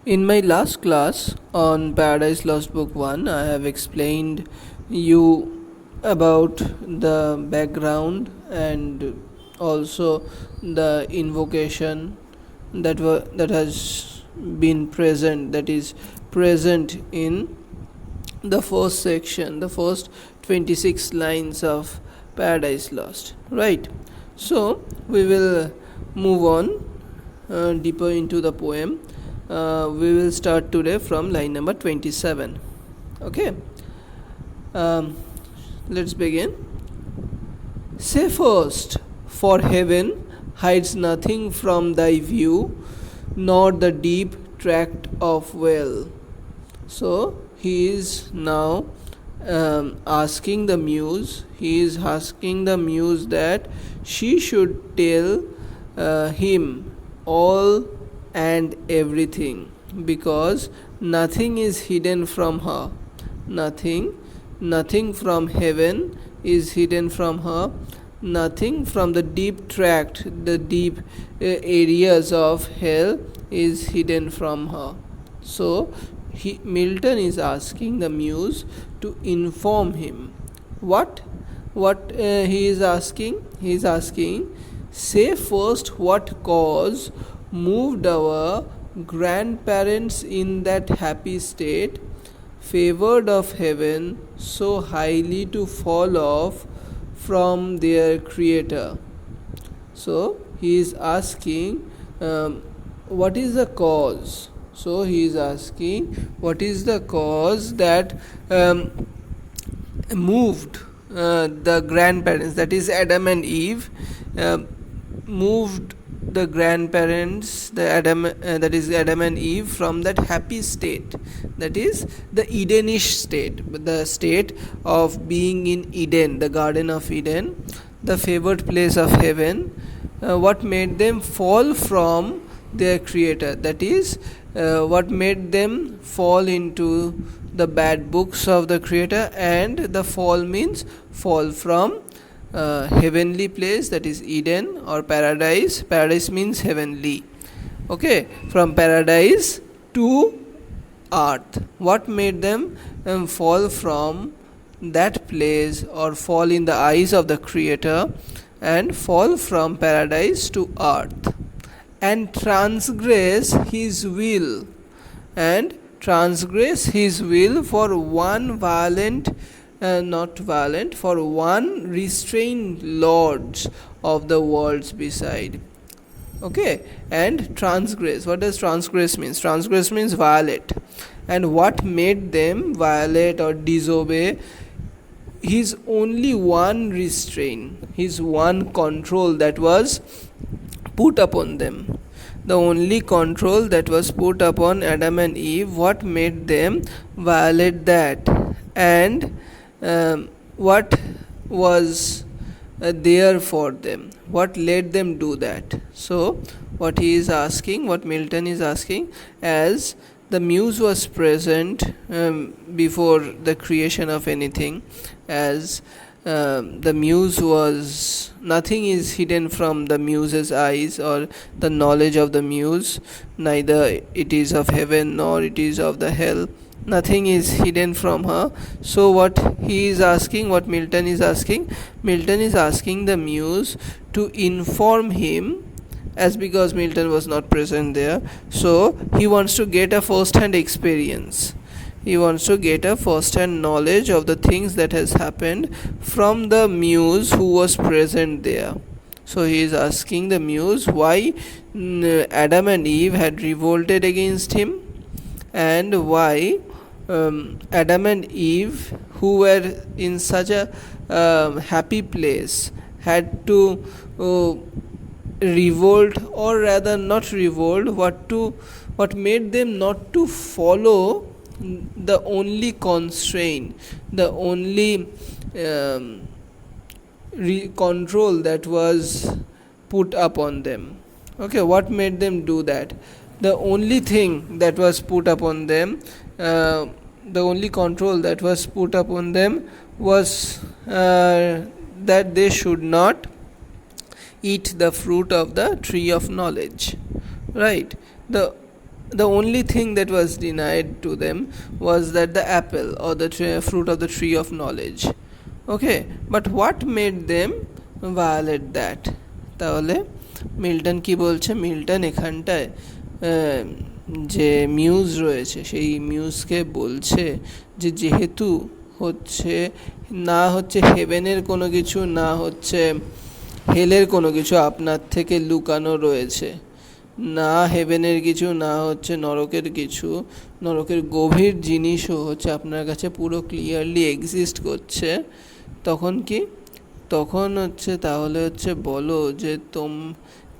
In my last class on Paradise Lost Book 1, I have explained you about the background and also the invocation that has been present, that is present in the first section, the first 26 lines of Paradise Lost, right? So we will move on deeper into the poem. We will start today from line number 27. Okay, let's begin. Say first, for heaven hides nothing from thy view, nor the deep tract of well. So he is now asking the muse. He is asking the muse that she should tell him all and everything, because nothing is hidden from her. Nothing from heaven is hidden from her. Nothing from the deep tract, the deep areas of hell is hidden from her. So Milton is asking the muse to inform him. What he is asking? He is asking, say first what cause moved our grandparents in that happy state, favored of heaven, so highly to fall off from their creator. So he is asking, what is the cause? So he is asking, what is the cause that moved the grandparents, that is Adam and Eve, moved the grandparents, that is Adam and Eve, from that happy state, that is the Edenish state, the state of being in Eden, the Garden of Eden, the favored place of heaven. What made them fall from their creator, that is what made them fall into the bad books of the creator. And the fall means fall from heavenly place, that is Eden or paradise. Paradise means heavenly. Okay, from paradise to earth. What made them fall from that place, or fall in the eyes of the creator and fall from paradise to earth, and transgress his will, and transgress his will for one violent, for one restrained lords of the worlds beside. Okay, and transgress, what does transgress means? Transgress means violate. And what made them violate or disobey? His only one restraint, his one control that was put upon them, the only control that was put upon Adam and Eve. What made them violate that? And what was there for them? What led them do that? So what he is asking, what Milton is asking, as the muse was present before the creation of anything, as the muse was, nothing is hidden from the muse's eyes or the knowledge of the muse, neither it is of heaven nor it is of the hell. Nothing is hidden from her. So what he is asking, what Milton is asking the muse to inform him, as because Milton was not present there, so he wants to get a first-hand experience. He wants to get a first-hand knowledge of the things that has happened from the muse who was present there. So he is asking the muse why Adam and Eve had revolted against him, and why Adam and Eve, who were in such a happy place, had to revolt, or rather not revolt, what made them not to follow the only constraint, the only control that was put upon them. Okay, what made them do that? The only thing that was put upon them, the only control that was put upon them was that they should not eat the fruit of the tree of knowledge, right? The the only thing that was denied to them was that the apple or the fruit of the tree of knowledge. Okay, but what made them violate that? তাহলে Milton কি বলছে? Milton এখানটায় যে muse রয়েছে সেই মিউজকে বলছে যে যেহেতু হচ্ছে না হচ্ছে হেভেনের কোনো কিছু, না হচ্ছে হেলের কোনো কিছু আপনার থেকে লুকানো রয়েছে, না হেভেনের কিছু, না হচ্ছে নরকের কিছু, নরকের গভীর জিনিসও হচ্ছে আপনার কাছে পুরো ক্লিয়ারলি এক্সিস্ট করছে, তখন কি? তখন হচ্ছে তাহলে হচ্ছে বলো যে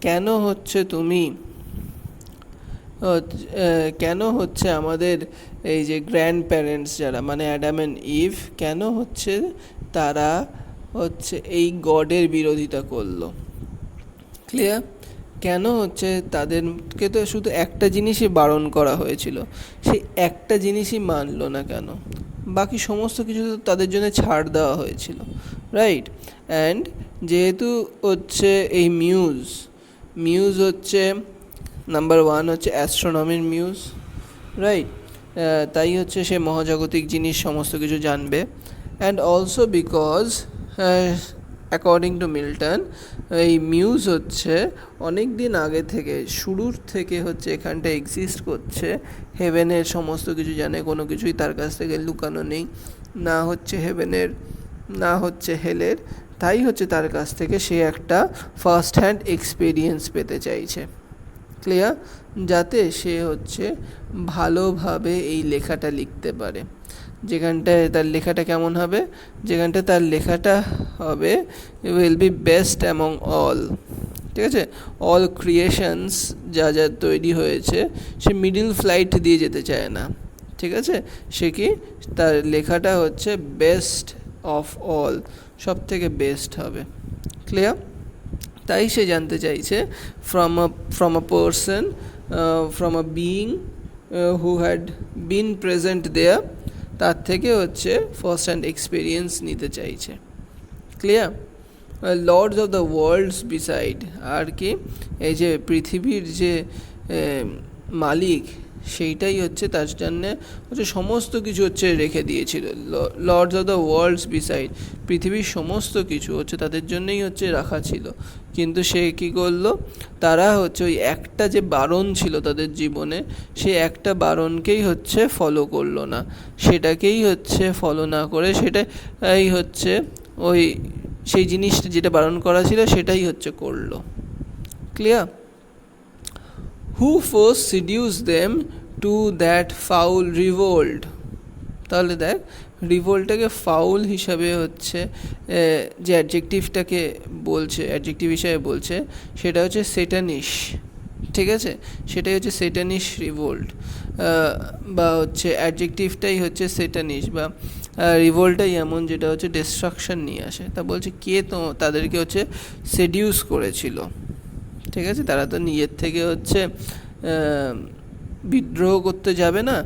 কেন হচ্ছে তুমি কেন হচ্ছে আমাদের এই যে গ্র্যান্ড প্যারেন্টস যারা মানে অ্যাডাম অ্যান্ড ইভ, কেন হচ্ছে তারা হচ্ছে এই গডের বিরোধিতা করলো? ক্লিয়ার? কেন হচ্ছে তাদেরকে তো শুধু একটা জিনিসই বারণ করা হয়েছিল, সেই একটা জিনিসই মানলো না কেন? বাকি সমস্ত কিছু তো তাদের জন্য ছাড় দেওয়া হয়েছিল, রাইট? অ্যান্ড যেহেতু হচ্ছে এই মিউজ হচ্ছে নাম্বার ওয়ান হচ্ছে অ্যাস্ট্রোনমির মিউজ, রাইট? তাই হচ্ছে সে মহাজাগতিক জিনিস সমস্ত কিছু জানবে। And also because according to Milton এই মিউজ হচ্ছে অনেক দিন আগে থেকে, শুরুর থেকে হচ্ছে এখানটা এক্সিস্ট করছে, হেভেনের সমস্ত কিছু জানে, কোনো কিছুই তার কাছ থেকে লুকানো নেই, না হচ্ছে হেভেনের না হচ্ছে হেলের, তাই হচ্ছে তার কাছ থেকে সে একটা ফার্স্ট হ্যান্ড এক্সপিরিয়েন্স পেতে চাইছে। ক্লিয়ার? যাতে সে হচ্ছে ভালোভাবে এই লেখাটা লিখতে পারে, যেখানটায় তার লেখাটা কেমন হবে? যেখানটায় তার লেখাটা হবে will be best among all. ঠিক আছে? অল ক্রিয়েশনস যা যা তৈরি হয়েছে সে মিডিল ফ্লাইট দিয়ে যেতে চায় না। ঠিক আছে? সে কি তার লেখাটা হচ্ছে বেস্ট অফ অল, সব থেকে বেস্ট হবে। ক্লিয়ার? তাই সে জানতে চাইছে from a person, from a being who had been present there, তার থেকে হচ্ছে ফার্স্ট হ্যান্ড এক্সপিরিয়েন্স নিতে চাইছে। Clear? Lords of the worlds beside, আর কি এই যে পৃথিবীর যে মালিক সেইটাই হচ্ছে তার জন্যে হচ্ছে সমস্ত কিছু হচ্ছে রেখে দিয়েছিল। Lords of the worlds beside, পৃথিবীর সমস্ত কিছু হচ্ছে তাদের জন্যই হচ্ছে রাখা ছিল, কিন্তু সে কী করলো? তারা হচ্ছে ওই একটা যে বারণ ছিল তাদের জীবনে, সেই একটা বারণকেই হচ্ছে ফলো করলো না, সেটাকেই হচ্ছে ফলো না করে সেটাই হচ্ছে ওই সেই জিনিসটা যেটা বারণ করা ছিল সেটাই হচ্ছে করলো। Clear? Who first seduced them to that foul revolt? তাহলে দেখ, রিভোল্টটাকে ফাউল হিসাবে হচ্ছে যে অ্যাডজেক্টিভটাকে বলছে, অ্যাডজেক্টিভ হিসাবে বলছে সেটা হচ্ছে সেটানিশ। ঠিক আছে? সেটাই হচ্ছে সেটানিশ রিভোল্ট, বা হচ্ছে অ্যাডজেক্টিভটাই হচ্ছে সেটানিশ, বা রিভোল্টটাই এমন যেটা হচ্ছে ডিস্ট্রাকশন নিয়ে আসে। তা বলছে কে তো তাদেরকে হচ্ছে সেডিউস করেছিল? ঠিক আছে? তারা তো নিজের থেকে হচ্ছে বিদ্রোহ করতে যাবে না,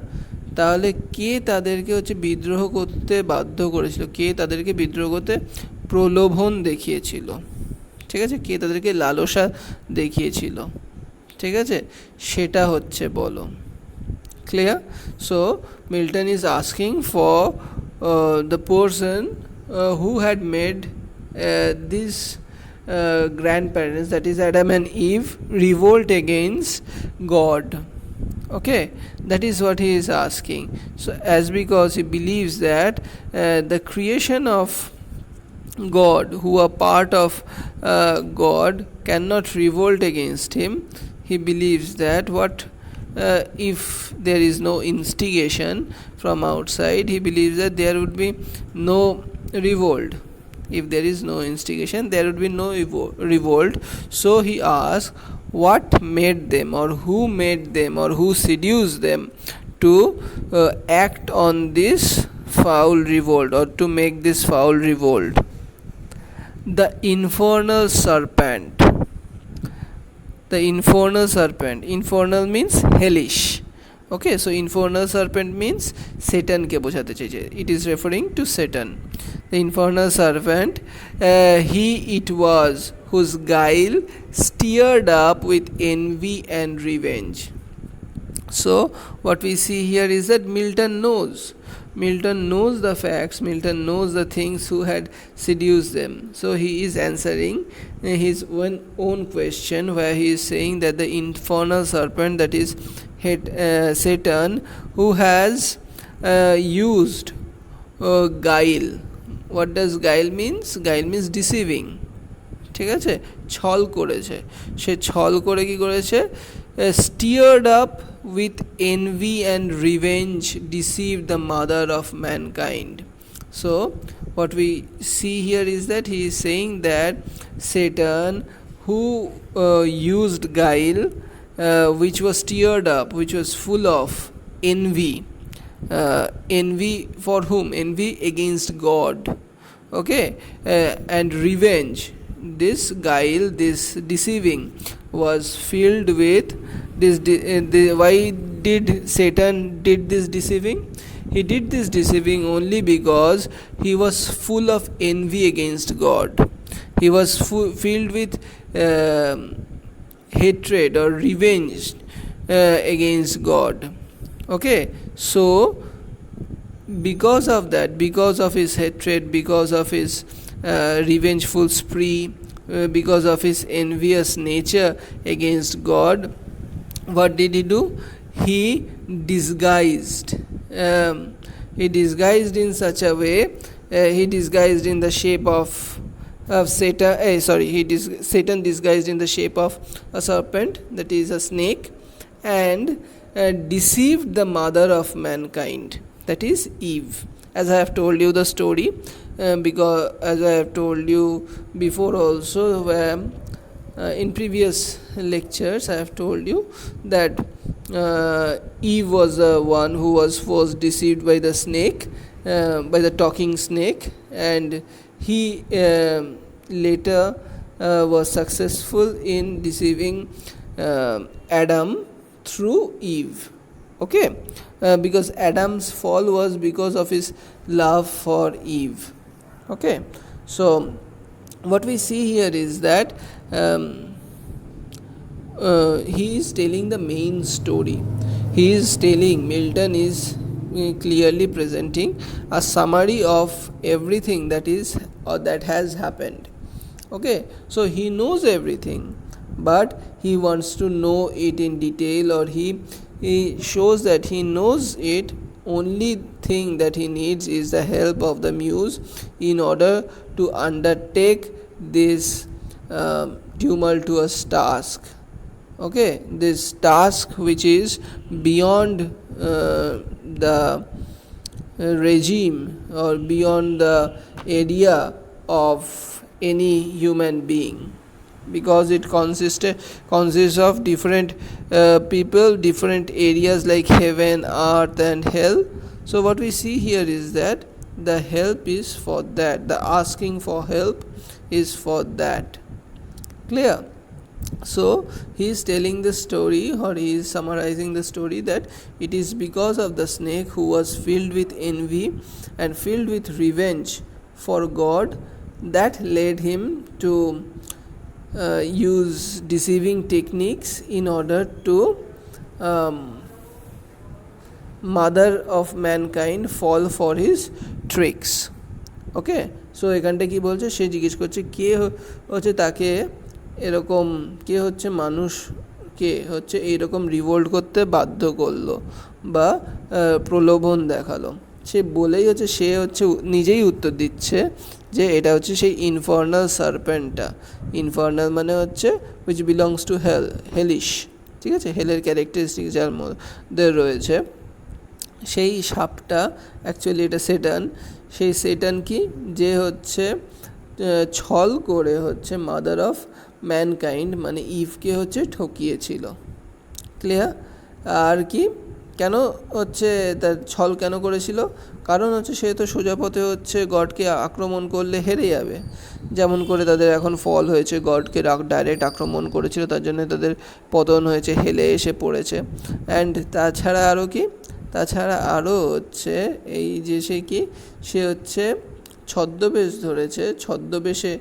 তাহলে কে তাদেরকে হচ্ছে বিদ্রোহ করতে বাধ্য করেছিল? কে তাদেরকে বিদ্রোহ করতে প্রলোভন দেখিয়েছিল? ঠিক আছে? কে তাদেরকে লালসা দেখিয়েছিল? ঠিক আছে? সেটা হচ্ছে বলো। Clear? So Milton is asking for the person who had made this grandparents, that is Adam and Eve, revolt against God. Okay, that is what he is asking. So as because he believes that the creation of God, who are part of God, cannot revolt against him, he believes that if there is no instigation from outside, he believes that there would be no revolt. If there is no instigation, there would be no revolt. So he asks, what made them, or who made them, or who seduced them to act on this foul revolt, or to make this foul revolt? The infernal serpent. The infernal serpent. Infernal means hellish. Okay, so infernal serpent means Satan ke bochate chaiche. It is referring to Satan. The infernal serpent, he it was whose guile stirred up with envy and revenge. So what we see here is that Milton knows the facts, Milton knows the things who had seduced them. So he is answering his own question, where he is saying that the infernal serpent, that is Satan, who has used guile. What does guile means? Guile means deceiving. ঠিক আছে, ছল করেছে, সে ছল করে কি করেছে, stirred up with envy and revenge, deceived the mother of mankind. So what we see here is that he is saying that Satan, who used guile, which was stirred up, which was full of envy, envy for whom? Envy against God, okay, and revenge. This guile, this deceiving, was filled with this. Why did Satan did this deceiving? He did this deceiving only because he was full of envy against God. He was filled with hatred or revenge against God. Okay, so because of that, because of his hatred, because of his revengeful spree, because of his envious nature against God, what did he do? He disguised. He disguised in such a way. He disguised in the shape of Satan. Satan disguised in the shape of a serpent, that is a snake, and deceived the mother of mankind, that is Eve. As I have told you the story, because as I have told you before also, in previous lectures I have told you that Eve was the one who was first deceived by the snake, by the talking snake, and he later was successful in deceiving Adam through Eve. Okay, because Adam's fall was because of his love for Eve. Okay, so what we see here is that he is telling the main story. He is telling, Milton is clearly presenting a summary of everything that is or that has happened. Okay, so he knows everything, but he wants to know it in detail, or he shows that he knows it. Only thing that he needs is the help of the muse in order to undertake this tumultuous task. Okay, this task which is beyond the regime or beyond the area of any human being, because it consists of different people, different areas like heaven, earth and hell. So what we see here is that the help is for that, the asking for help is for that. Clear? So he is telling the story, or he is summarizing the story, that it is because of the snake who was filled with envy and filled with revenge for God that led him to use deceiving techniques in order to mother of mankind fall for his tricks. Okay, so এখানটা কি বলছে, সে জিজ্ঞেস করছে কে হচ্ছে তাকে এরকম, কে হচ্ছে মানুষকে হচ্ছে এইরকম রিভোল্ট করতে বাধ্য করলো বা প্রলোভন দেখালো। সে বলেই হচ্ছে, সে হচ্ছে নিজেই উত্তর দিচ্ছে যে এটা হচ্ছে সেই ইনফার্নাল সার্পেন্টটা। ইনফার্নাল মানে হচ্ছে উইচ বিলংস টু হেল, হেলিশ, ঠিক আছে, হেলের ক্যারেক্টারিস্টিক যার মধ্যে রয়েছে। সেই সাপটা অ্যাকচুয়ালি এটা সেটান। সেই সেটান কি, যে হচ্ছে ছল করে হচ্ছে মাদার অফ ম্যানকাইন্ড মানে ইভকে হচ্ছে ঠকিয়েছিল। ক্লিয়ার? আর কি কেন হচ্ছে তার ছল কেন করেছিল? কারণ হচ্ছে সে তো সোজা পথে হচ্ছে গডকে আক্রমণ করলে হেরে যাবে, যেমন করে তাদের এখন ফল হয়েছে, গডকে ডাইরেক্ট আক্রমণ করেছিল, তার জন্য তাদের পতন হয়েছে, হেলে এসে পড়েছে। অ্যান্ড তাছাড়া আরও কি, তাছাড়া আরও হচ্ছে এই যে সে কি, সে হচ্ছে ছদ্মবেশ ধরেছে, ছদ্মবেশে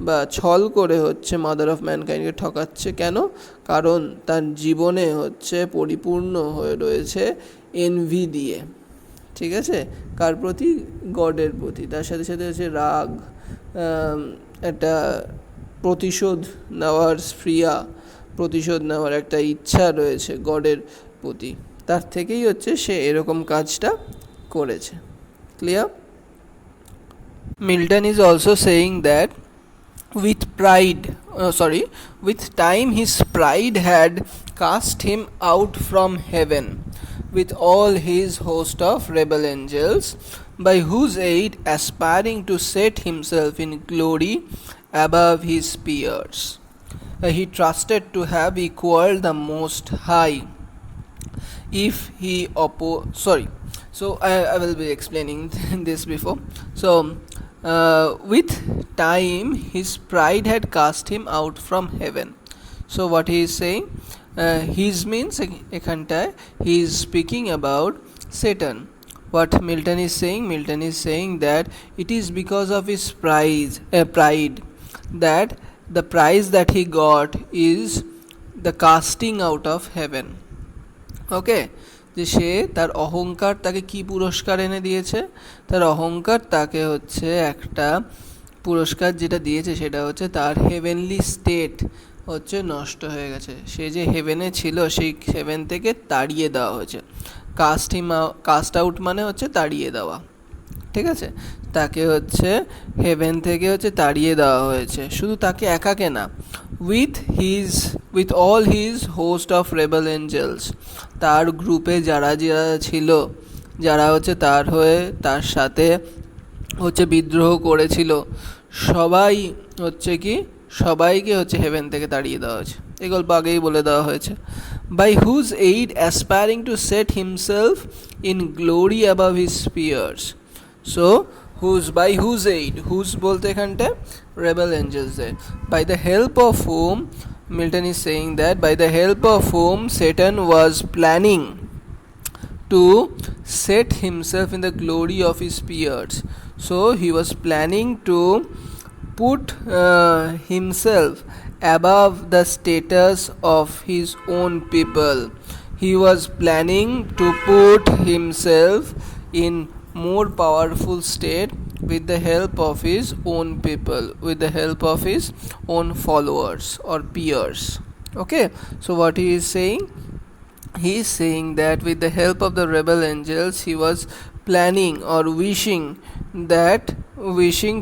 বা ছল করে হচ্ছে মাদার অফ ম্যানকাইন্ডকে ঠকাচ্ছে। কেন? কারণ তার জীবনে হচ্ছে পরিপূর্ণ হয়ে রয়েছে এনভি দিয়ে। ঠিক আছে? কার প্রতি? গডের প্রতি। তার সাথে সাথে হচ্ছে রাগ, একটা প্রতিশোধ নেওয়ার স্প্রিয়া, প্রতিশোধ নেওয়ার একটা ইচ্ছা রয়েছে গডের প্রতি। তার থেকেই হচ্ছে সে এরকম কাজটা করেছে। Clear? Milton is also saying that with time his pride had cast him out from heaven with all his host of rebel angels, by whose aid aspiring to set himself in glory above his peers, he trusted to have equaled the Most High if he so I will be explaining this before. So with time his pride had cast him out from heaven. So what he is saying, his means ekhantaয় he is speaking about Satan. What Milton is saying that it is because of his pride that the prize that he got is the casting out of heaven. ওকে, যে সে তার অহংকার তাকে কি পুরস্কার এনে দিয়েছে? তার অহংকার তাকে হচ্ছে একটা পুরস্কার যেটা দিয়েছে সেটা হচ্ছে তার হেভেনলি স্টেট হচ্ছে নষ্ট হয়ে গেছে। সে যে হেভেনে ছিল সেই হেভেন থেকে তাড়িয়ে দেওয়া হয়েছে। কাস্ট আউট মানে হচ্ছে তাড়িয়ে দেওয়া। ঠিক আছে? তাকে হচ্ছে হেভেন থেকে হচ্ছে তাড়িয়ে দেওয়া হয়েছে। শুধু তাকে একাকে না, with all his host of rebel angels, তার গ্রুপে যারা ছিল, যারা হচ্ছে তার হয়ে তার সাথে হচ্ছে বিদ্রোহ করেছিল, সবাইকে হচ্ছে হেভেন থেকে তাড়িয়ে দেওয়া হয়েছে। এই গল্প আগেই বলে দেওয়া হয়েছে। by whose aid aspiring to set himself in glory above his peers. So by whose aid, whose বলতে এখানটায় rebel angels এর, by the help of whom, Milton is saying that by the help of whom Satan was planning to set himself in the glory of his peers. So he was planning to put himself above the status of his own people. He was planning to put himself in more powerful state with the help of his own people, with the help of his own followers or peers. Okay, so what he is saying? He is saying that with the help of the rebel angels he was planning or wishing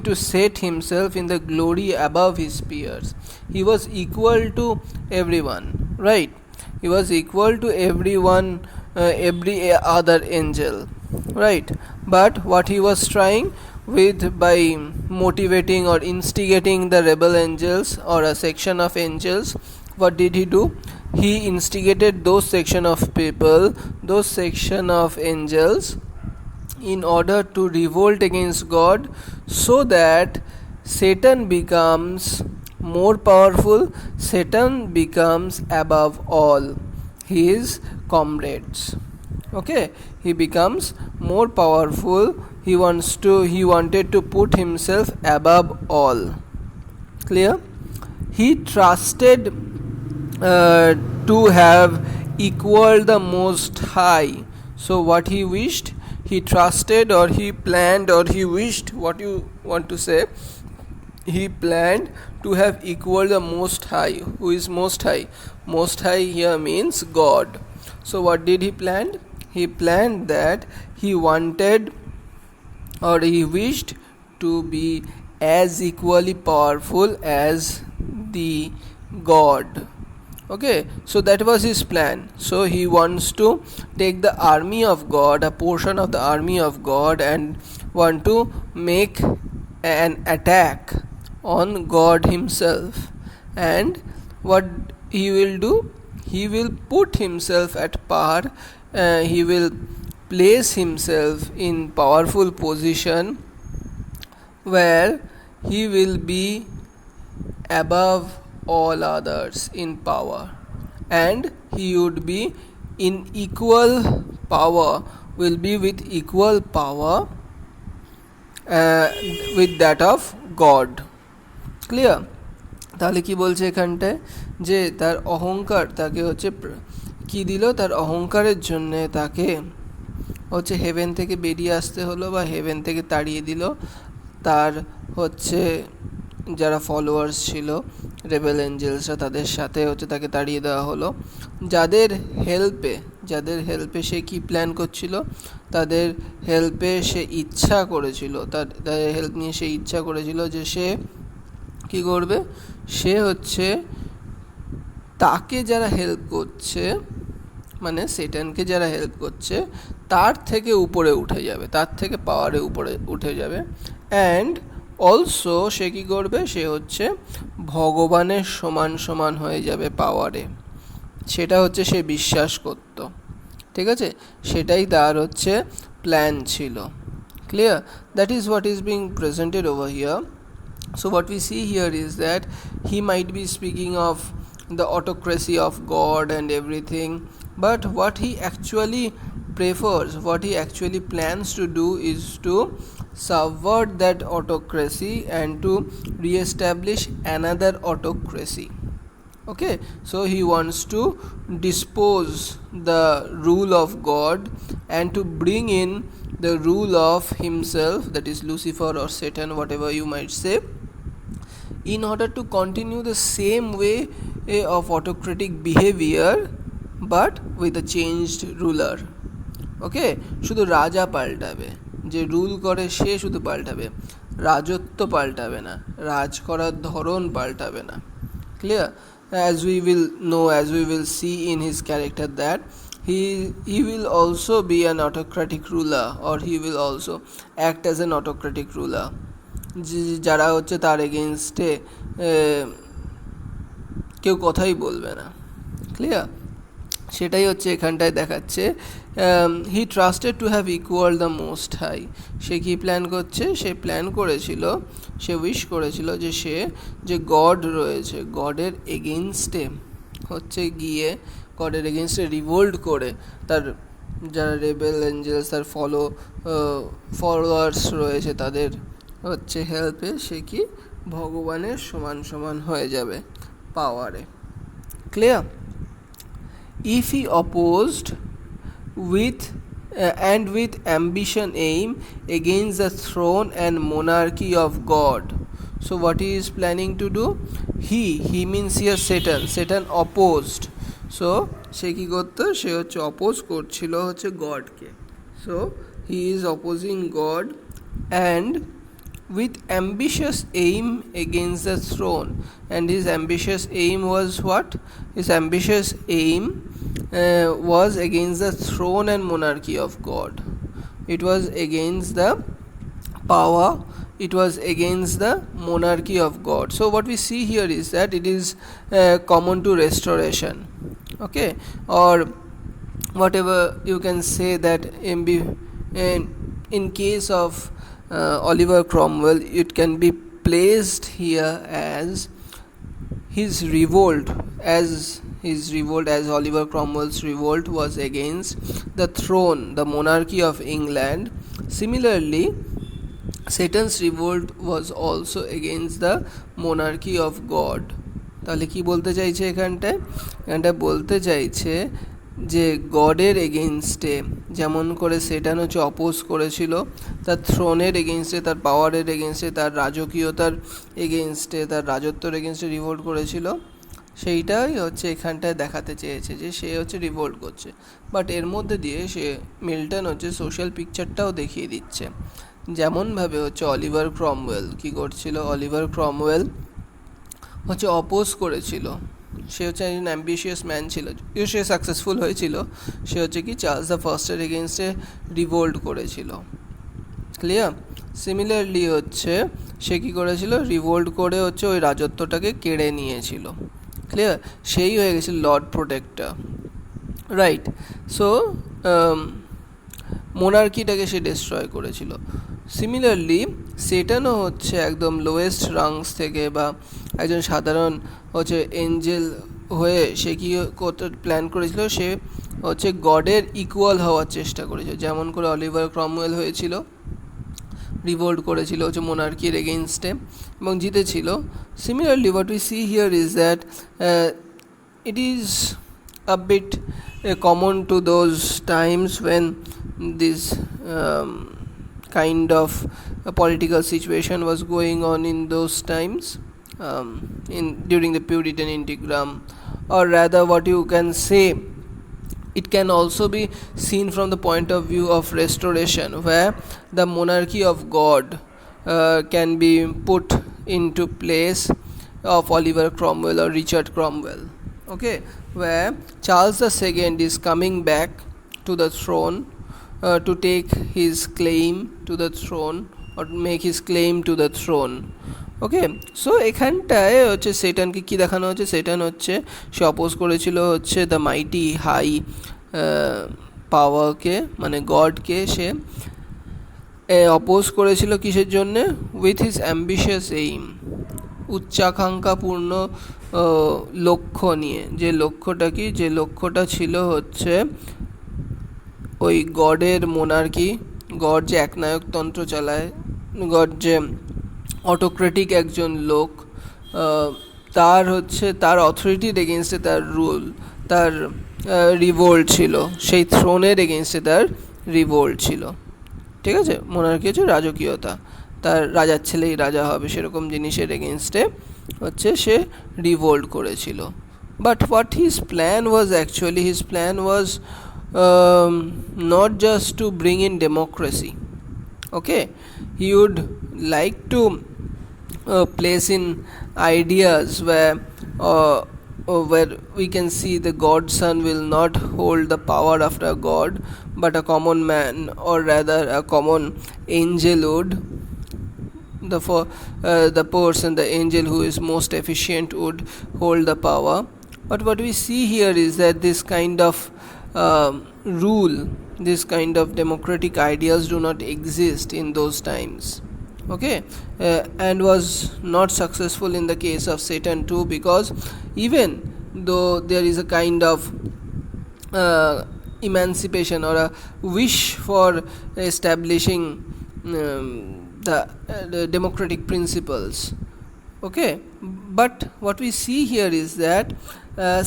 to set himself in the glory above his peers. He was equal to everyone, right? He was equal to everyone, every other angel, right? But what he was trying with, by motivating or instigating the rebel angels or a section of angels, what did he do? He instigated those section of people, those section of angels, in order to revolt against God, so that Satan becomes more powerful, Satan becomes above all his comrades. Okay, he becomes more powerful, he wanted to put himself above all. Clear? He trusted to have equaled the Most High. So what he wished, he trusted or he planned or he wished, what you want to say, he planned to have equaled the Most High. Who is Most High? Most High here means God. So what did he plan? He planned that he wanted or he wished to be as equally powerful as the God. Okay, so that was his plan. So he wants to take the army of God, a portion of the army of God, and want to make an attack on God himself. And what he will do? He will put himself at par, he will place himself in powerful position where he will be above all others in power, and he would be in equal power, will be with equal power with that of God. Clear? তাহলে কি বলছে এখানটায়, যে তার অহংকার তাকে হচ্ছে কি দিল, তার অহংকারের জন্যে তাকে হচ্ছে হেভেন থেকে বেরিয়ে আসতে হলো, বা হেভেন থেকে তাড়িয়ে দিল তার হচ্ছে যারা ফলোয়ার্স ছিল রেবেল এঞ্জেলসরা, তাদের সাথে হচ্ছে তাকে তাড়িয়ে দেওয়া হলো। যাদের হেল্পে সে কি প্ল্যান করছিল, তাদের হেল্পে সে ইচ্ছা করেছিল, তাদের হেল্প নিয়ে সে ইচ্ছা করেছিল যে সে কি করবে, সে হচ্ছে তাকে যারা হেল্প করছে, মানে সেটানকে যারা হেল্প করছে তার থেকে উপরে উঠে যাবে, তার থেকে পাওয়ারে উপরে উঠে যাবে। অ্যান্ড অলসো সে কী করবে, সে হচ্ছে ভগবানের সমান সমান হয়ে যাবে পাওয়ারে, সেটা হচ্ছে সে বিশ্বাস করত। ঠিক আছে, সেটাই তার হচ্ছে প্ল্যান ছিল। Clear? That is what is being presented over here. So what we see here is that he might be speaking of the autocracy of God and everything, but what he actually prefers, what he actually plans to do is to subvert that autocracy and to re-establish another autocracy. Okay, so he wants to dispose the rule of God and to bring in the rule of himself, that is Lucifer or Satan, whatever you might say, in order to continue the same way of autocratic behavior but with a changed ruler. ওকে, শুধু রাজা পাল্টাবে, যে rule করে সে শুধু পাল্টাবে, রাজত্ব পাল্টাবে না, রাজ করার ধরন পাল্টাবে না। Clear? as we will know, as we will see in his character, that he will also be an autocratic ruler, or he will also act as an autocratic ruler. যারা হচ্ছে তার এগেনস্টে কেউ কথাই বলবে না। ক্লিয়ার? সেটাই হচ্ছে এখানটায় দেখাচ্ছে। He trusted to have equal the most high. সে কী প্ল্যান করছে, সে প্ল্যান করেছিল, সে উইশ করেছিল যে সে যে গড রয়েছে, গডের এগেনস্টে হচ্ছে গিয়ে, গডের এগেনস্টে রিভোল্ট করে তার যারা রেবেল এঞ্জেলস, তার ফলোয়ার্স রয়েছে, তাদের হচ্ছে হেল্পে সে কি ভগবানের সমান সমান হয়ে যাবে পাওয়ারে। Clear? If he opposed with and with ambition aim against the throne and monarchy of God, so what he is planning to do, he means here Satan opposed. So সে কি করতো, সে হচ্ছে অপোজ করছিল হচ্ছে গডকে। so he is opposing God and with ambitious aim against the throne, and his ambitious aim was what? His ambitious aim was against the throne and monarchy of God. It was against the power, it was against the monarchy of God. So what we see here is that it is common to restoration, okay, or whatever you can say, that in case of Oliver Cromwell, it can be placed here as his revolt, as Oliver Cromwell's revolt was against the throne, the monarchy of England. Similarly, Satan's revolt was also against the monarchy of God. তাহলে কি বলতে চাইছে এখানটায় বলতে চাইছে যে গডের এগেনস্টে যেমন করে সেটান হচ্ছে অপোজ করেছিল, তার থ্রোনের এগেনস্টে, তার পাওয়ারের এগেনস্টে, তার রাজকীয়তার এগেনস্টে, তার রাজত্বর এগেনস্টে রিভোল্ট করেছিল, সেইটাই হচ্ছে এখানটায় দেখাতে চেয়েছে যে সে হচ্ছে রিভোল্ট করছে। বাট এর মধ্যে দিয়ে সে মিল্টন হচ্ছে সোশ্যাল পিকচারটাও দেখিয়ে দিচ্ছে। যেমনভাবে হচ্ছে অলিভার ক্রমওয়েল কী করছিল, অলিভার ক্রমওয়েল হচ্ছে অপোজ করেছিল, সে হচ্ছে একজন অ্যাম্বিশিয়াস ম্যান ছিল, সে সাকসেসফুল হয়েছিল, সে হচ্ছে কি চার্লস দ্য ফার্স্টের এগেনস্টে রিভোল্ট করেছিল। ক্লিয়ার? সিমিলারলি হচ্ছে সে কী করেছিল, রিভোল্ট করে হচ্ছে ওই রাজত্বটাকে কেড়ে নিয়েছিল। ক্লিয়ার? সেই হয়ে গেছিল লর্ড প্রোটেক্টর, রাইট? সো মোনার্কিটাকে সে ডিস্ট্রয় করেছিল। সিমিলারলি সেটানও হচ্ছে একদম লোয়েস্ট রাংস থেকে বা একজন সাধারণ হচ্ছে এঞ্জেল হয়ে সে কী করতে প্ল্যান করেছিল, সে হচ্ছে গডের ইকুয়াল হওয়ার চেষ্টা করেছিল, যেমন করে অলিভার ক্রমওয়েল হয়েছিল। রিভোল্ট করেছিল হচ্ছে মোনার্কির এগেইনস্টে এবং জিতেছিল। Similarly what we see here is that it is a bit common to those times when this kind of political situation was going on in those times, during the Puritan Intigram, or rather what you can say, it can also be seen from the point of view of restoration, where the monarchy of God can be put into place of Oliver Cromwell or Richard Cromwell. Okay, where Charles II is coming back to the throne to take his claim to the throne or make his claim to the throne. Okay, so এখানটায় হচ্ছে সেটানকে কী দেখানো হচ্ছে, সেটান হচ্ছে সে oppose করেছিল হচ্ছে the mighty high পাওয়ারকে, মানে গডকে সে oppose করেছিল কিসের জন্যে, উইথ হিজ অ্যাম্বিশিয়াস এইম, উচ্চাকাঙ্ক্ষাপূর্ণ লক্ষ্য নিয়ে। যে লক্ষ্যটা কি, যে লক্ষ্যটা ছিল হচ্ছে ওই গডের মোনার্কি, গড যে একনায়কতন্ত্র চালায়, গড যে অটোক্রেটিক একজন লোক, তার হচ্ছে তার অথরিটির এগেনস্টে তার রুল, তার রিভোল্ট ছিল, সেই থ্রোনের এগেনস্টে তার রিভোল্ট ছিল। ঠিক আছে, মোনার্কি হচ্ছে রাজকীয়তা, তার রাজার ছেলেই রাজা হবে সেরকম জিনিসের এগেনস্টে হচ্ছে সে রিভোল্ট করেছিল। But what his plan was, actually his plan was not just to bring in democracy. Okay, he would like to place in ideas where we can see the godson will not hold the power after God, but a common man, or rather a common angel would, the person, the angel who is most efficient would hold the power. But what we see here is that this kind of rule, this kind of democratic ideas do not exist in those times. Okay, and was not successful in the case of Satan too, because even though there is a kind of emancipation or a wish for establishing the democratic principles, okay, but what we see here is that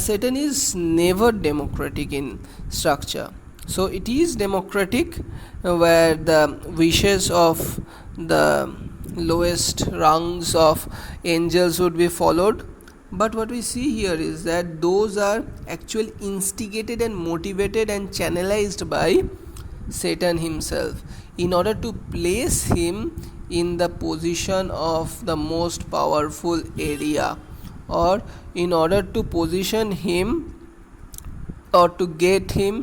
Satan is never democratic in structure. So it is democratic where the wishes of the lowest rungs of angels would be followed, but what we see here is that those are actually instigated and motivated and channelized by Satan himself in order to place him in the position of the most powerful area, or in order to position him or to get him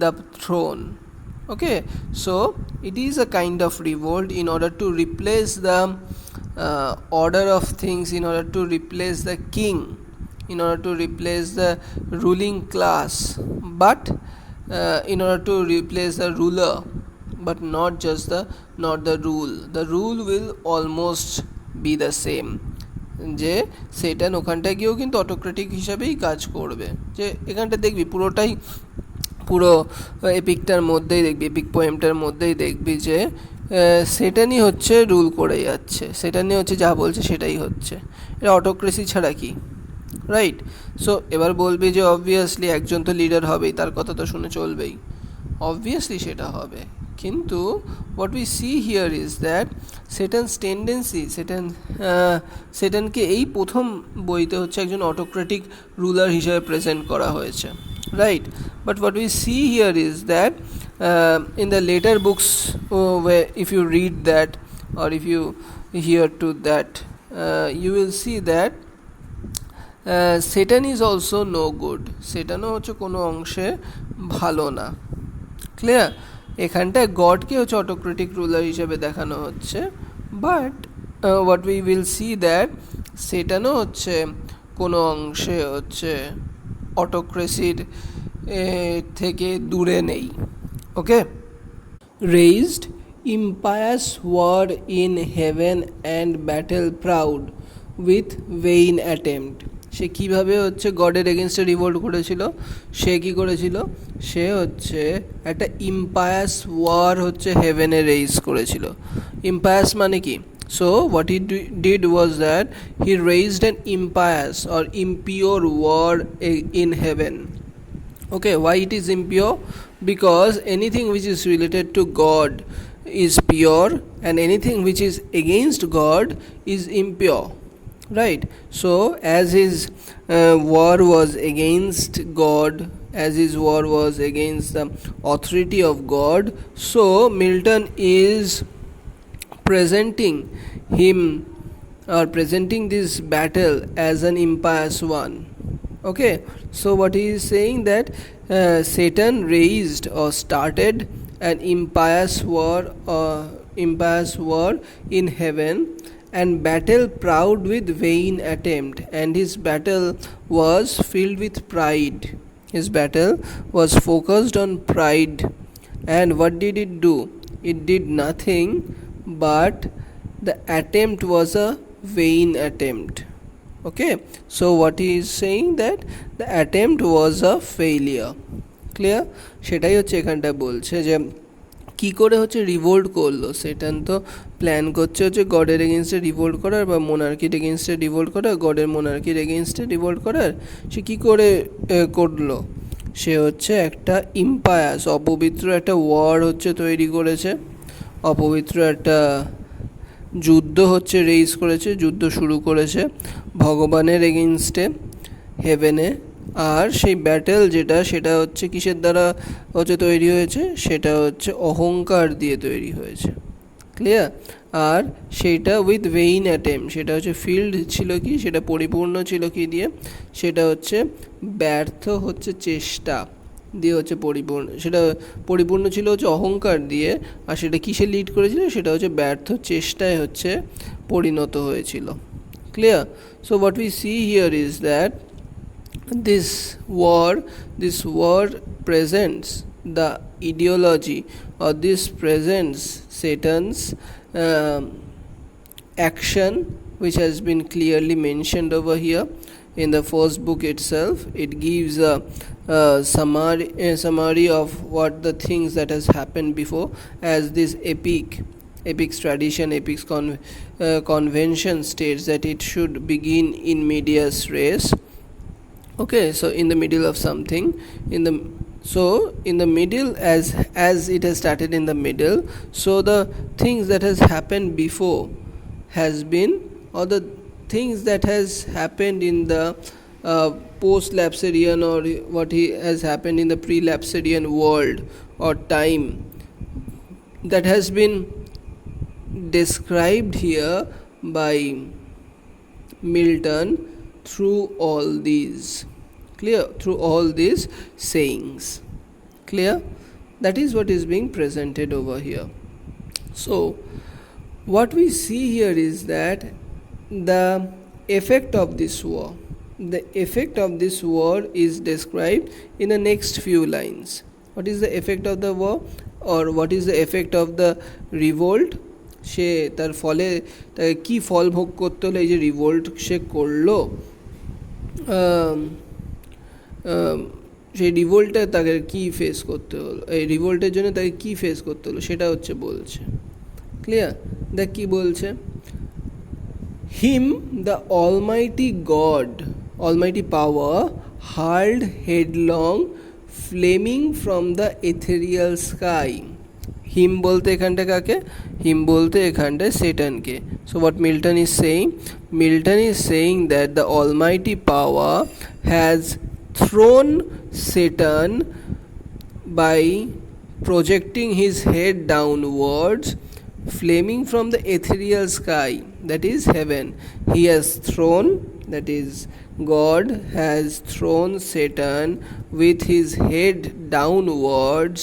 the throne. Okay, so it is a kind of revolt in order to replace the order of things, in order to replace the king, in order to replace the ruling class, but in order to replace the ruler, but not the rule. The rule will almost be the same. যে সেটান ওখানটায় গিয়েও কিন্তু autocratic হিসাবেই কাজ করবে। যে এখানটা দেখবি পুরোটাই, পুরো এপিকটার মধ্যেই দেখবি, এপিক পোয়েমটার মধ্যেই দেখবি যে সেটানই হচ্ছে রুল করে যাচ্ছে, সেটানই হচ্ছে যা বলছে সেটাই হচ্ছে। এটা অটোক্রেসি ছাড়া কি, রাইট? সো এবার বলবি যে অবভিয়াসলি একজন তো লিডার হবেই, তার কথা তো শুনে চলবেই, অবভিয়াসলি সেটা হবে, কিন্তু what we see here is that Satan's tendency, সেটানকে এই প্রথম বইতে হচ্ছে একজন অটোক্রেটিক রুলার হিসেবে প্রেজেন্ট করা হয়েছে, right? But what we see here is that in the later books, where if you read that or if you hear to that, you will see that Satan is also no good. সেটানও হচ্ছে কোনো অংশে ভালো না, clear? এখানটায় গডকে হচ্ছে autocratic ruler হিসেবে দেখানো হচ্ছে, but what we will see that সেটানও হচ্ছে কোনো অংশে হচ্ছে অটোক্রেসির থেকে দূরে নেই। ওকে, raised impious war in heaven and battle proud with vain attempt. সে কীভাবে হচ্ছে গডের এগেনস্টে রিভোল্ট করেছিল, সে কী করেছিল, সে হচ্ছে একটা ইম্পায়াস ওয়ার হচ্ছে হেভেনে রেইজ করেছিল। impious mane ki? So what he did was that he raised an impious or impure war in heaven. Okay, why it is impure? Because anything which is related to God is pure and anything which is against God is impure, right? So as his war was against God, as his war was against the authority of God, so Milton is presenting him or presenting this battle as an impious one. Okay, so what he is saying that Satan raised or started an impious war in heaven and battle proud with vain attempt, and his battle was filled with pride. His battle was focused on pride, and what did it do? It did nothing, but the attempt was a vain attempt. Okay, so what he is saying that the attempt was a failure. Clear? সেটাই হচ্ছে এখানটা বলছে যে কি করে হচ্ছে revolt করলো সেটান, তো প্ল্যান করছে হচ্ছে গডের এগেনস্টে রিভোল্ট করার বা মোনার্কির এগেনস্টে রিভোল্ট করার, গডের মোনার্কির এগেনস্টে রিভোল্ট করার। সে কী করে করলো? সে হচ্ছে একটা ইম্পায়াস অপবিত্র একটা ওয়ার হচ্ছে তৈরি করেছে, অপবিত্র একটা যুদ্ধ হচ্ছে রেইজ করেছে, যুদ্ধ শুরু করেছে ভগবানের এগেনস্টে হেভেনে। আর সেই ব্যাটেল যেটা সেটা হচ্ছে কিসের দ্বারা হচ্ছে তৈরি হয়েছে? সেটা হচ্ছে অহংকার দিয়ে তৈরি হয়েছে। ক্লিয়ার? আর সেইটা উইথ ভেইন অ্যাটেম্প, সেটা হচ্ছে ফিল্ড ছিল কি, সেটা পরিপূর্ণ ছিল কি দিয়ে? সেটা হচ্ছে ব্যর্থ হচ্ছে চেষ্টা দিয়ে হচ্ছে পরিপূর্ণ, সেটা পরিপূর্ণ ছিল হচ্ছে অহংকার দিয়ে। আর সেটা কিসে লিড করেছিল? সেটা হচ্ছে ব্যর্থ চেষ্টায় হচ্ছে পরিণত হয়েছিল। Clear? So what we see here is that this war presents the ideology, or this presents Satan's action, which has been clearly mentioned over here in the first book itself. It gives a summary of what the things that has happened before, as this epic tradition, epic convention states that it should begin in medias res. Okay, so in the middle of something, in the middle, as it has started in the middle, so the things that has happened before has been, or the things that has happened in the post-lapsarian, or what has happened in the pre-lapsarian world or time, that has been described here by Milton through all these. Clear? Through all these sayings. Clear? That is what is being presented over here. So what we see here is that the effect of this war, the effect of this war is described in the next few lines. What is the effect of the war, or what is the effect of the revolt? সে তার ফলে তাকে কী ফল ভোগ করতে হলো? এই যে revolt সে করলো, সেই রিভোল্টে তাকে কী ফেস করতে হলো, এই রিভোল্টের জন্য তাকে কী ফেস করতে হলো সেটা হচ্ছে বলছে। ক্লিয়ার? দেখ কী বলছে, him the almighty God, almighty power hurled headlong flaming from the ethereal sky. Him বলতে এখানটা কাকে? হিম বলতে এখানটায় সেটানকে। So what Milton is saying? Milton is saying that the almighty power has thrown Satan by projecting his head downwards, flaming from the ethereal sky, that is heaven. He has thrown, that is God has thrown Satan with his head downwards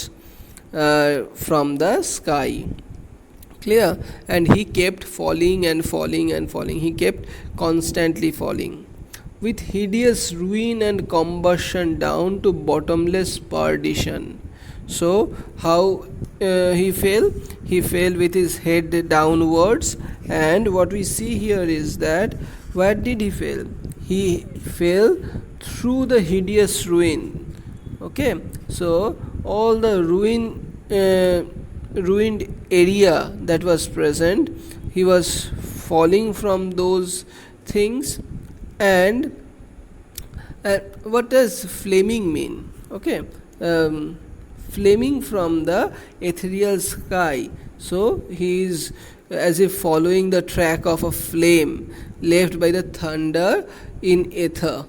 from the sky. Clear? And he kept falling and falling and falling. He kept constantly falling with hideous ruin and combustion down to bottomless perdition. So how he fell? He fell with his head downwards, and what we see here is that where did he fail? He fell through the hideous ruin. Okay, so all the ruin ruined area that was present. He was falling from those things. And what does flaming mean? Okay, flaming from the ethereal sky. So he is as if following the track of a flame left by the thunder in ether.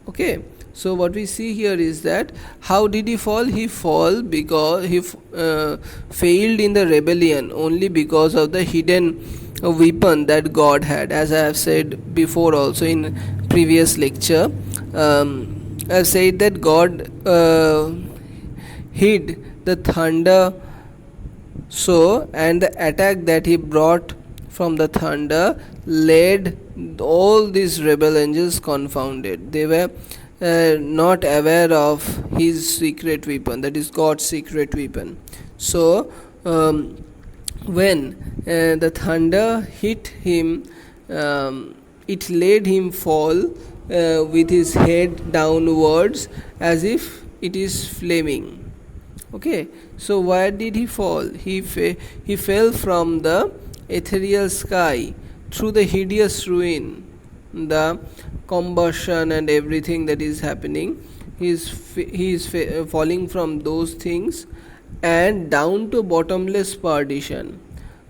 Okay, so what we see here is that how did he fall? He fall because he failed in the rebellion only because of the hidden weapon that God had, as I have said before also in previous lecture. I have said that God hid the thunder, so and the attack that he brought from the thunder led all these rebel angels confounded. They were not aware of his secret weapon, that is God's secret weapon. So when the thunder hit him, it made him fall with his head downwards as if it is flaming. Okay, so where did he fall? He fell from the ethereal sky through the hideous ruin, the combustion and everything that is happening. He is falling from those things and down to bottomless perdition.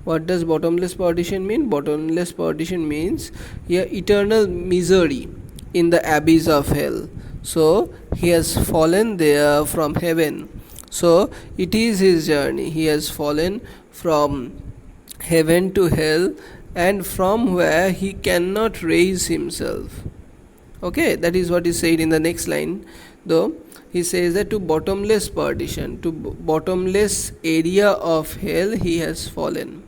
What does bottomless perdition mean? Bottomless perdition means eternal misery in the abyss of hell. So he has fallen there from heaven. So it is his journey. He has fallen from heaven to hell, and from where he cannot raise himself. Okay, that is what is said in the next line. Though he says that to bottomless perdition, to bottomless area of hell he has fallen.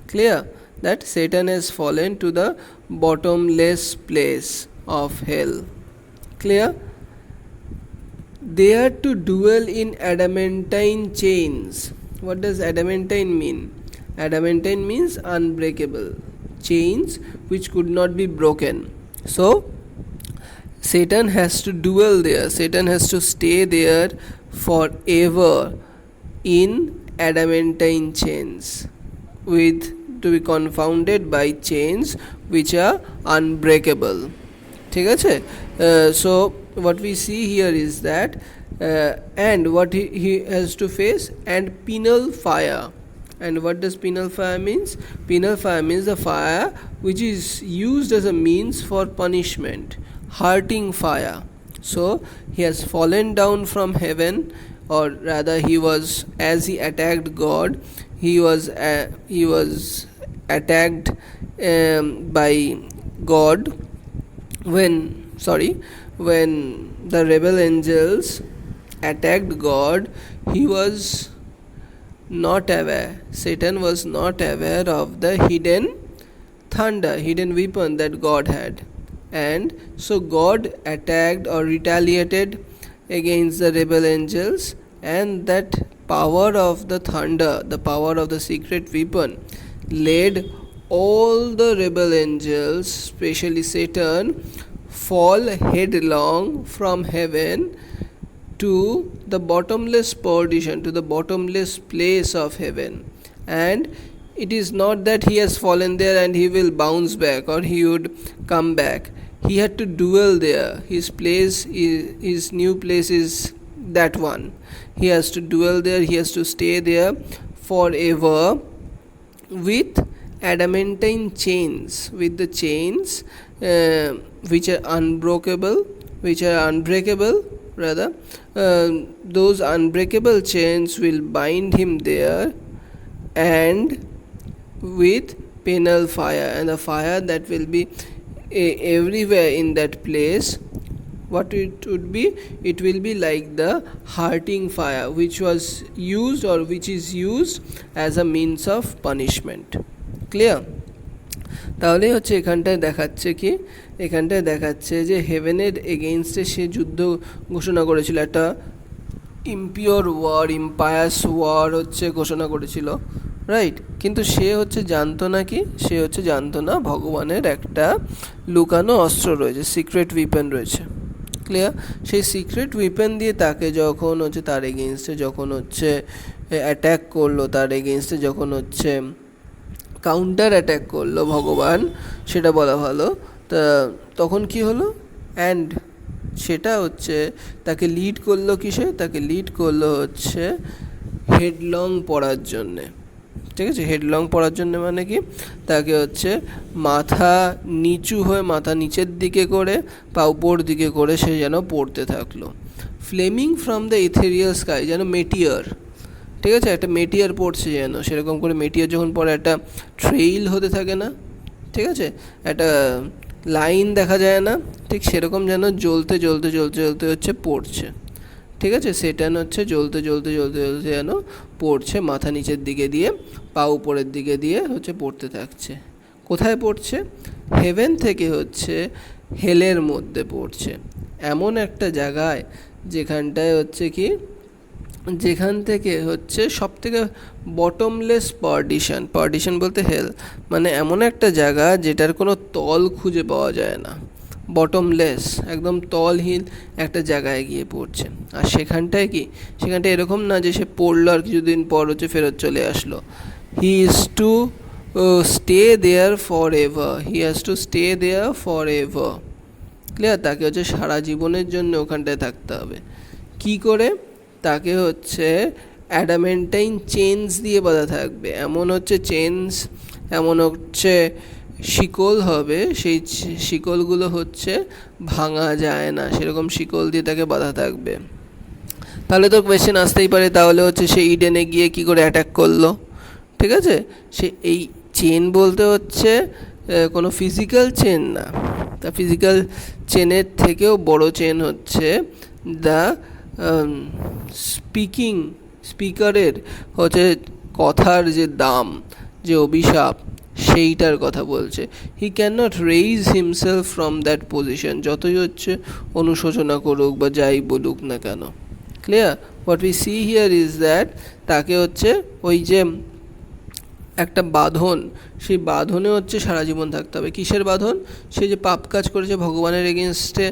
Clear that Satan has fallen to the bottomless place of hell. Clear? They are to dwell in adamantine chains. What does adamantine mean? Adamantine means unbreakable, chains which could not be broken. So Satan has to dwell there. Satan has to stay there forever in adamantine chains, to be confounded by chains which are unbreakable. ठीक है? So what we see here is that and what he has to face, and penal fire. And what does penal fire means? Penal fire means the fire which is used as a means for punishment, hurting fire. So he has fallen down from heaven, or rather he was, as he attacked God, he was attacked by God when the rebel angels attacked God. He was not aware, Satan was not aware of the hidden thunder, hidden weapon that God had, and so God attacked or retaliated against the rebel angels, and that power of the thunder, the power of the secret weapon, led all the rebel angels, especially Satan, fall headlong from heaven to the bottomless perdition, to the bottomless place of heaven. And it is not that he has fallen there and he will bounce back or he would come back. He had to dwell there. His place, his new place is that one. He has to dwell there, he has to stay there forever with adamantine chains, with the chains which are unbreakable, rather. Those unbreakable chains will bind him there, and with penal fire, and the fire that will be everywhere in that place. What it would be? It will be like the hurting fire which was used, or which is used as a means of punishment. Clear? তাহলে হচ্ছে এখানটায় দেখাচ্ছে যে হেভেনের এগেইনস্টে সে যুদ্ধ ঘোষণা করেছিল, একটা impure war, ইম্পায়াস war হচ্ছে ঘোষণা করেছিল, রাইট? কিন্তু সে হচ্ছে জানতো না ভগবানের একটা লুকানো অস্ত্র রয়েছে, সিক্রেট উইপেন রয়েছে। ক্লিয়ার? সেই সিক্রেট উইপেন দিয়ে তাকে যখন হচ্ছে তার এগেইনস্টে যখন হচ্ছে অ্যাট্যাক করলো তার এগেনস্টে, যখন হচ্ছে কাউন্টার অ্যাট্যাক করলো ভগবান, সেটা বলা ভালো, তা তখন কি হলো, অ্যান্ড সেটা হচ্ছে তাকে লিড করলো কিসে, তাকে লিড করলো হচ্ছে হেডলং পড়ার জন্যে। ঠিক আছে, হেডলং পড়ার জন্য মানে কি, তাকে হচ্ছে মাথা নিচু হয়ে, মাথা নিচের দিকে করে, পা উপর দিকে করে সে যেন পড়তে থাকলো। ফ্লেমিং ফ্রম দ্য ইথেরিয়াল স্কাই, যেন মেটিয়ার, ঠিক আছে, একটা মেটিয়ার পড়ছে যেন, সেরকম করে মেটিয়ার যখন পড়ে একটা ট্রেইল হতে থাকে না, ঠিক আছে, একটা লাইন দেখা যায় না, ঠিক সেরকম যেন জ্বলতে জ্বলতে জ্বলতে জ্বলতে হচ্ছে পড়ছে। ঠিক আছে, সেটা হচ্ছে জ্বলতে জ্বলতে জ্বলতে জ্বলতে যেন পড়ছে, মাথা নিচের দিকে দিয়ে, পা উপরের দিকে দিয়ে হচ্ছে পড়তে থাকছে। কোথায় পড়ছে? হেভেন থেকে হচ্ছে হেলের মধ্যে পড়ছে, এমন একটা জায়গায় যেখানটায় হচ্ছে কি, যেখান থেকে হচ্ছে সব থেকে বটমলেস পার্টিশন, পার্টিশন বলতে হেল, মানে এমন একটা জায়গা যেটার কোনো তল খুঁজে পাওয়া যায় না, বটমলেস, একদম তলহীন একটা জায়গায় গিয়ে পড়ছে। আর সেখানটায় কি, সেখানটায় এরকম না যে সে পড়লো আর কিছুদিন পর হচ্ছে ফেরত চলে আসলো। He is to stay there for ever, he has to stay there for ever. Clear? তাকে হচ্ছে সারা জীবনের জন্য ওখানটায় থাকতে হবে। কি করে? তাকে হচ্ছে অ্যাডামেন্টাইন চেনস দিয়ে বাঁধা থাকবে, এমন হচ্ছে চেনস, এমন হচ্ছে শিকল হবে, সেই শিকলগুলো হচ্ছে ভাঙা যায় না, সেরকম শিকল দিয়ে তাকে বাঁধা থাকবে। তাহলে তো কোয়েশ্চেন আসতেই পারে, তাহলে হচ্ছে সে ইডেনে গিয়ে কি করে অ্যাটাক করলো? ঠিক আছে, সে এই চেন বলতে হচ্ছে কোনো ফিজিক্যাল চেন না, তা ফিজিক্যাল চেনের থেকেও বড় চেন হচ্ছে দ্য স্পিকারের হচ্ছে কথার যে দাম, যে অভিশাপ, সেইটার কথা বলছে। He can not raise himself from that position, যতই হচ্ছে অনুশোচনা করুক বা যাই বলুক না কেন। Clear? What we see here is that তাকে হচ্ছে ওই যে একটা বাঁধন, সেই বাঁধনে হচ্ছে সারা জীবন থাকতে হবে। কিসের বাঁধন? সে যে পাপ কাজ করেছে, ভগবানের এগেনস্টে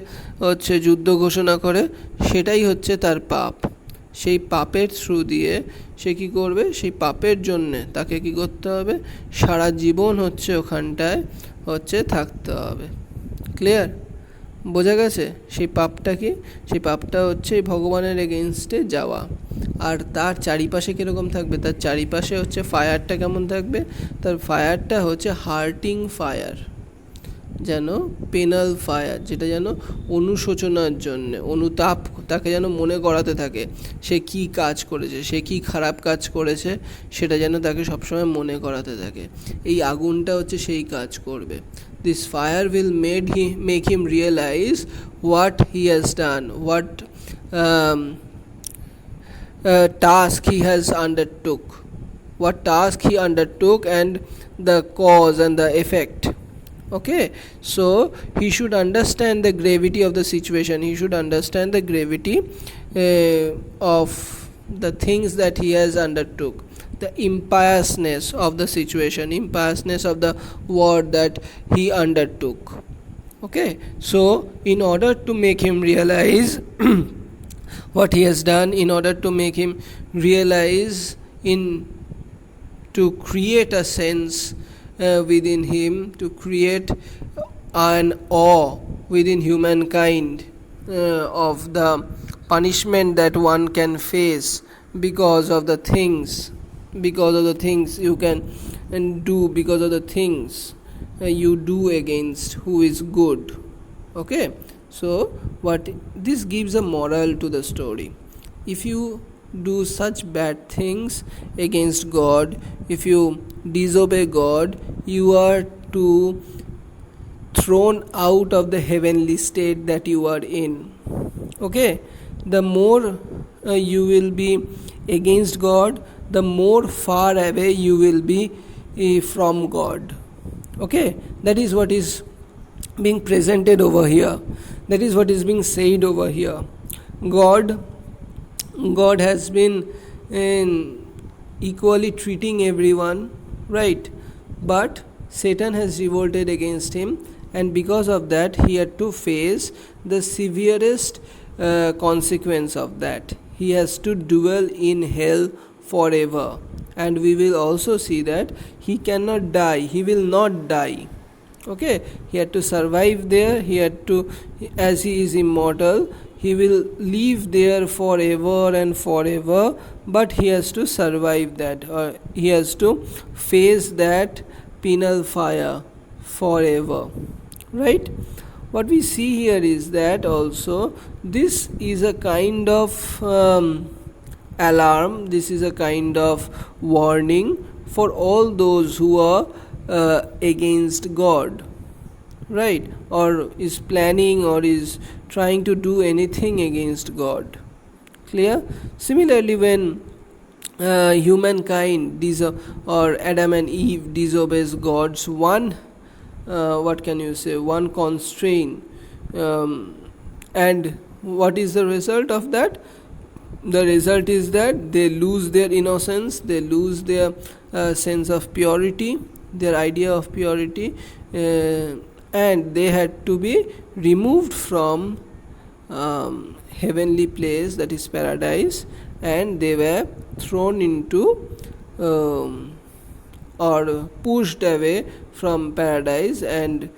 হচ্ছে যুদ্ধ ঘোষণা করে, সেটাই হচ্ছে তার পাপ। সেই পাপের থ্রু দিয়ে সে কী করবে? সেই পাপের জন্যে তাকে কী করতে হবে? সারা জীবন হচ্ছে ওখানটায় হচ্ছে থাকতে হবে। ক্লিয়ার? বোঝা গেছে? সেই পাপটা কি? সেই পাপটা হচ্ছে ভগবানের এগেনস্টে যাওয়া। আর তার চারিপাশে কীরকম থাকবে? তার চারিপাশে হচ্ছে ফায়ারটা কেমন থাকবে? তার ফায়ারটা হচ্ছে হার্টিং ফায়ার, যেন পেনাল ফায়ার, যেটা যেন অনুশোচনার জন্যে, অনুতাপ, তাকে যেন মনে করাতে থাকে সে কি কাজ করেছে, সে কি খারাপ কাজ করেছে, সেটা যেন তাকে সবসময় মনে করাতে থাকে। এই আগুনটা হচ্ছে সেই কাজ করবে। This fire will make him realize what he has done, what task he has undertook, what task he undertook, and the cause and the effect. Okay, so he should understand the gravity of the situation, he should understand the gravity of the things that he has undertook, the impiousness of the situation, impiousness of the word that he undertook. Okay, so in order to make him realize what he has done, in order to make him realize, in to create a sense within him, to create an awe within humankind of the punishment that one can face because of the things, you can do, because of the things you do against who is good. Okay, so what this gives a moral to the story. If you do such bad things against God, if you disobey God, you are to thrown out of the heavenly state that you are in. Okay, the more you will be against God, the more far away you will be from God. Okay, that is what is being presented over here, that is what is being said over here. God has been equally treating everyone, right? But Satan has revolted against him, and because of that he had to face the severest consequence of that. He has to dwell in hell forever. And we will also see that he cannot die, he will not die. Okay, he had to survive there, he had to, as he is immortal, he will live there forever and forever, but he has to survive that, or he has to face that penal fire forever, right? What we see here is that also this is a kind of alarm, this is a kind of warning for all those who are against God, right, or is planning or is trying to do anything against God. Clear? Similarly, when humankind or Adam and Eve disobeys God's one one constraint, and what is the result of that? The result is that they lose their innocence, they lose their sense of purity, their idea of purity, and they had to be removed from heavenly place, that is paradise, and they were thrown into or pushed away from paradise and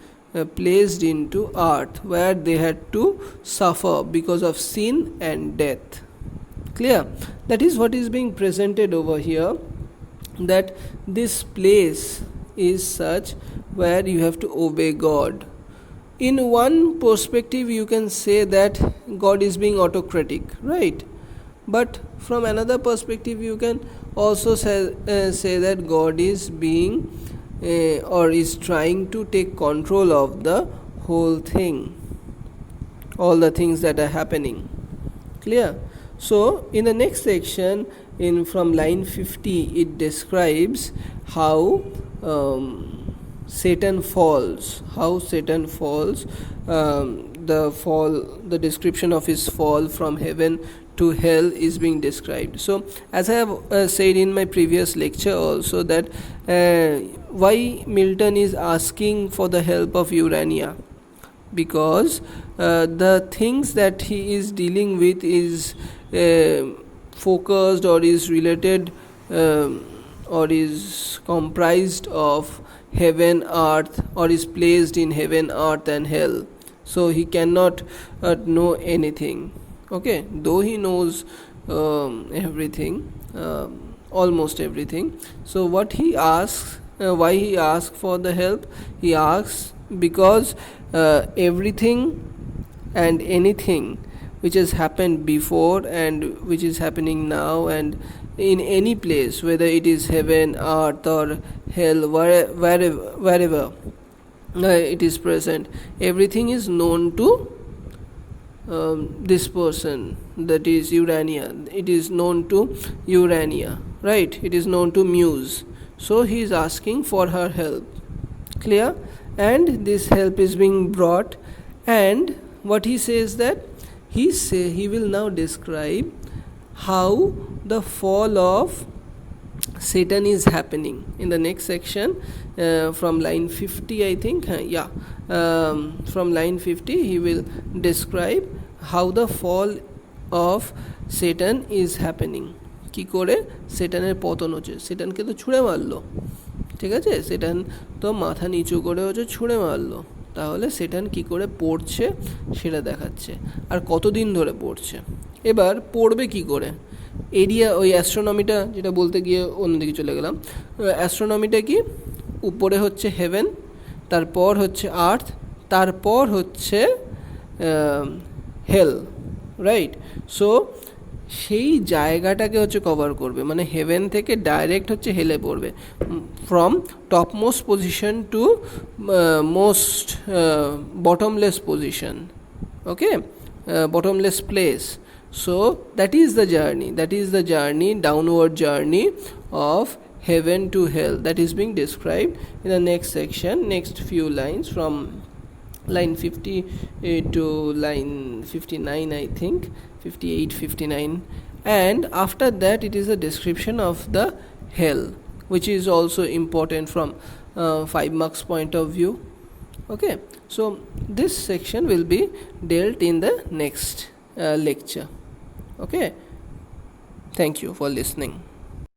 placed into earth, where they had to suffer because of sin and death. Clear? That is what is being presented over here, that this place is such where you have to obey God. In one perspective you can say that God is being autocratic, right? But from another perspective you can also say that God is being or is trying to take control of the whole thing, all the things that are happening. Clear? So in the next section, from line 50, it describes how Satan falls. The description of his fall from heaven to hell is being described. So as I have said in my previous lecture also, that why Milton is asking for the help of Urania, because the things that he is dealing with is focused or is related or is comprised of heaven, earth, or is placed in heaven, earth and hell. So he cannot know anything. Okay, though he knows everything, almost everything. So what he asks, why he asks for the help? He asks because everything and anything which has happened before and which is happening now and in any place, whether it is heaven, earth or hell, wherever it is present, everything is known to this person, that is Urania. It is known to Urania, right? It is known to Muse. So he is asking for her help. Clear? And this help is being brought, and what he says that he will now describe how the fall of Satan is happening in the next section, from line 50, I think. From line 50 he will describe how the fall of Satan is happening. কি করে সেটানের পতন হচ্ছে, সেটানকে তো ছুঁড়ে মারলো, ঠিক আছে, সেটান তো মাথা নিচু করে হচ্ছে ছুঁড়ে মারলো, তাহলে সেটান কি করে পড়ছে সেটা দেখাচ্ছে, আর কতদিন ধরে পড়ছে, এবার পড়বে কি করে। এরিয়া, ওই অ্যাস্ট্রোনমিটা যেটা বলতে গিয়ে অন্যদিকে চলে গেলাম, অ্যাস্ট্রোনমিটা কি, উপরে হচ্ছে হেভেন, তারপর হচ্ছে আর্থ, তারপর হচ্ছে হেল, রাইট। সো সেই জায়গাটাকে হচ্ছে কভার করবে, মানে হেভেন থেকে ডাইরেক্ট হচ্ছে হেলে পড়বে, from top most position to most bottomless position, okay, bottomless place. So that is the journey, downward journey of heaven to hell, that is being described in the next section, next few lines from line 50 to line 59, I think 58, 59, and after that it is a description of the hell, which is also important from 5 marks point of view. Okay, so this section will be dealt in the next lecture. Okay, thank you for listening.